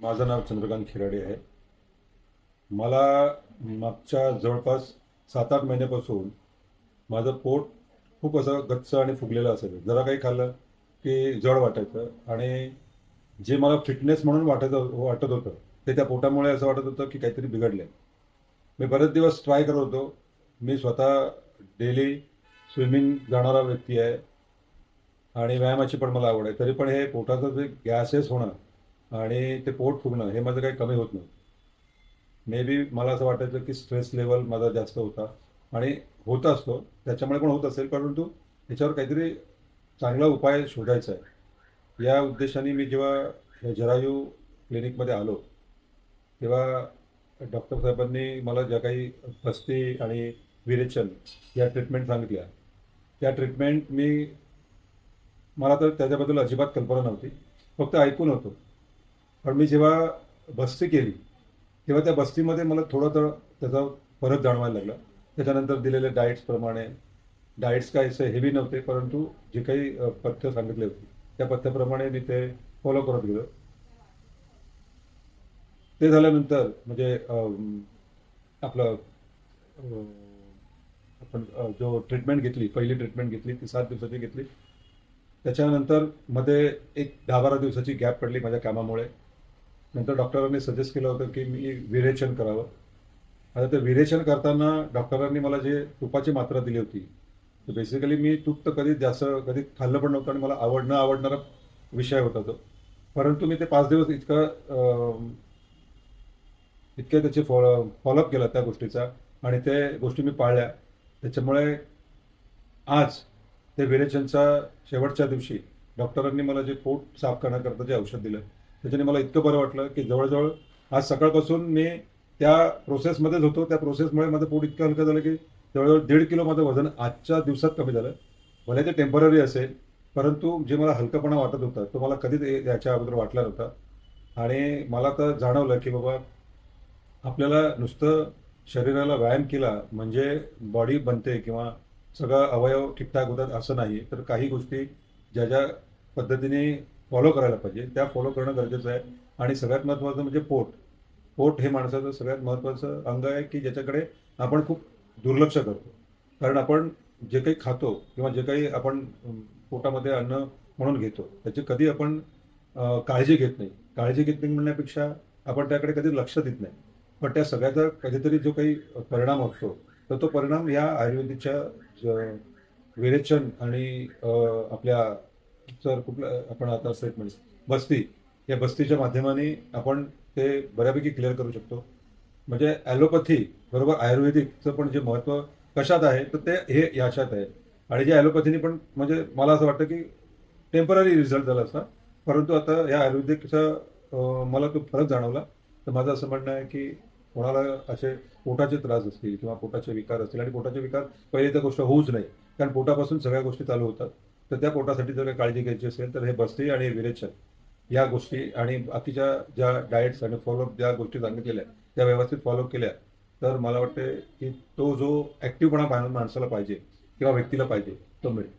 माझं नाव चंद्रकांत खिराडे आहे. मला मागच्या जवळपास 7-8 महिन्यापासून माझं पोट खूप असं गच्च आणि फुगलेलं असायचं. जरा काही खाल्लं की जड वाटायचं आणि जे मला फिटनेस म्हणून वाटत होतं, ते त्या पोटामुळे असं वाटत होतं की काहीतरी बिघडलंय. मी बरेच दिवस ट्राय करत होतो. मी स्वतः डेली स्विमिंग जाणारा व्यक्ती आहे आणि व्यायामाची पण मला आवड आहे. तरी पण हे पोटाचं जे गॅसेस होणं आणि ते पोट फुगणं हे माझं काही कमी होत नव्हतं. मे बी मला असं वाटायचं की स्ट्रेस लेवल माझा जास्त होता आणि होत असतो, त्याच्यामुळे पण होत असेल, परंतु ह्याच्यावर काहीतरी चांगला उपाय शोधायचा आहे. या उद्देशाने मी जेव्हा या जरायू क्लिनिकमध्ये आलो, तेव्हा डॉक्टर साहेबांनी मला ज्या काही पस्ती आणि विरेचन या ट्रीटमेंट सांगितल्या, त्या ट्रीटमेंट मला तर त्याच्याबद्दल अजिबात कल्पना नव्हती. फक्त ऐकून होतो. पण मी जेव्हा बस्ती केली, तेव्हा त्या बस्तीमध्ये मला थोडं थोडं त्याचा फरक जाणवायला लागला. त्याच्यानंतर दिलेल्या डाएट्सप्रमाणे, डाएट्स काही असे हेवी नव्हते, परंतु जे काही पथ्य सांगितले होते, त्या पथ्याप्रमाणे मी ते फॉलो करत गेलो. ते झाल्यानंतर म्हणजे आपलं अ, आपण जो ट्रीटमेंट घेतली, पहिली ट्रीटमेंट घेतली, ती 7 दिवसाची घेतली. त्याच्यानंतर मध्ये एक 10-12 दिवसाची गॅप पडली माझ्या कामामुळे. नंतर डॉक्टरांनी सजेस्ट केलं होतं की मी विरेचन करावं. आता ते विरेचन करताना डॉक्टरांनी मला जे तुपाची मात्रा दिली होती, तर बेसिकली मी तूप तर कधी खाल्लं पण नव्हतं आणि मला न आवडणारा विषय होता तो. परंतु मी ते 5 दिवस इतके त्याचे फॉलोअप केला त्या गोष्टीचा आणि ते गोष्टी मी पाळल्या. त्याच्यामुळे आज ते विरेचनच्या शेवटच्या दिवशी डॉक्टरांनी मला जे पोट साफ करण्याकरता जे औषध दिलं, त्याच्याने मला इतकं बरं वाटलं की जवळजवळ आज सकाळपासून मी त्या प्रोसेसमध्येच होतो. त्या प्रोसेसमुळे माझं पोट इतकं हलकं झालं की जवळजवळ 1.5 किलो माझं वजन आजच्या दिवसात कमी झालं. भले ते टेम्पररी असेल, परंतु जे मला हलकपणा वाटत होता, तो मला कधीच याच्या अगोदर वाटला नव्हता. आणि मला तर जाणवलं की बाबा आपल्याला नुसतं शरीराला व्यायाम केला म्हणजे बॉडी बनते किंवा सगळं अवयव ठीकठाक होतात असं नाही. तर काही गोष्टी ज्या ज्या पद्धतीने फॉलो करायला पाहिजे त्या फॉलो करणं गरजेचं आहे. आणि सगळ्यात महत्त्वाचं म्हणजे पोट. पोट हे माणसाचं सगळ्यात महत्त्वाचं अंग आहे की ज्याच्याकडे आपण खूप दुर्लक्ष करतो. कारण आपण जे काही खातो किंवा जे काही आपण पोटामध्ये अन्न म्हणून घेतो त्याची कधी आपण काळजी घेत नाही. काळजी घेत नाही म्हणण्यापेक्षा आपण त्याकडे कधी लक्ष देत नाही. पण त्या सगळ्याचा कधीतरी जो काही परिणाम असतो, तर तो परिणाम या आयुर्वेदिकच्या विरेचन आणि आपल्या जर कुठलं आपण आता ट्रीटमेंट बस्ती, या बस्तीच्या माध्यमाने आपण ते बऱ्यापैकी क्लिअर करू शकतो. म्हणजे ॲलोपॅथी बरोबर आयुर्वेदिकचं पण जे महत्त्व कशात आहे, तर ते हे याच्यात आहे. आणि जे ॲलोपॅथीने पण म्हणजे मला असं वाटतं की टेम्पररी रिझल्ट झाला असता. परंतु आता या आयुर्वेदिकचा मला तो फरक जाणवला. तर माझं असं म्हणणं आहे की कोणाला असे पोटाचे त्रास असतील किंवा पोटाचे विकार असतील, आणि पोटाचे विकार पहिली तर गोष्ट होऊच नाही, कारण पोटापासून सगळ्या गोष्टी चालू होतात. तर त्या पोटासाठी जर काही काळजी घ्यायची असेल तर हे बस्ती आणि विरेचन या गोष्टी आणि बाकीच्या ज्या डाएट्स आणि फॉलोअप ज्या गोष्टी सांगितलेल्या आहेत, त्या व्यवस्थित फॉलो केल्या, तर मला वाटते की तो जो ॲक्टिव्हपणा माणसाला पाहिजे किंवा व्यक्तीला पाहिजे, तो मिळेल.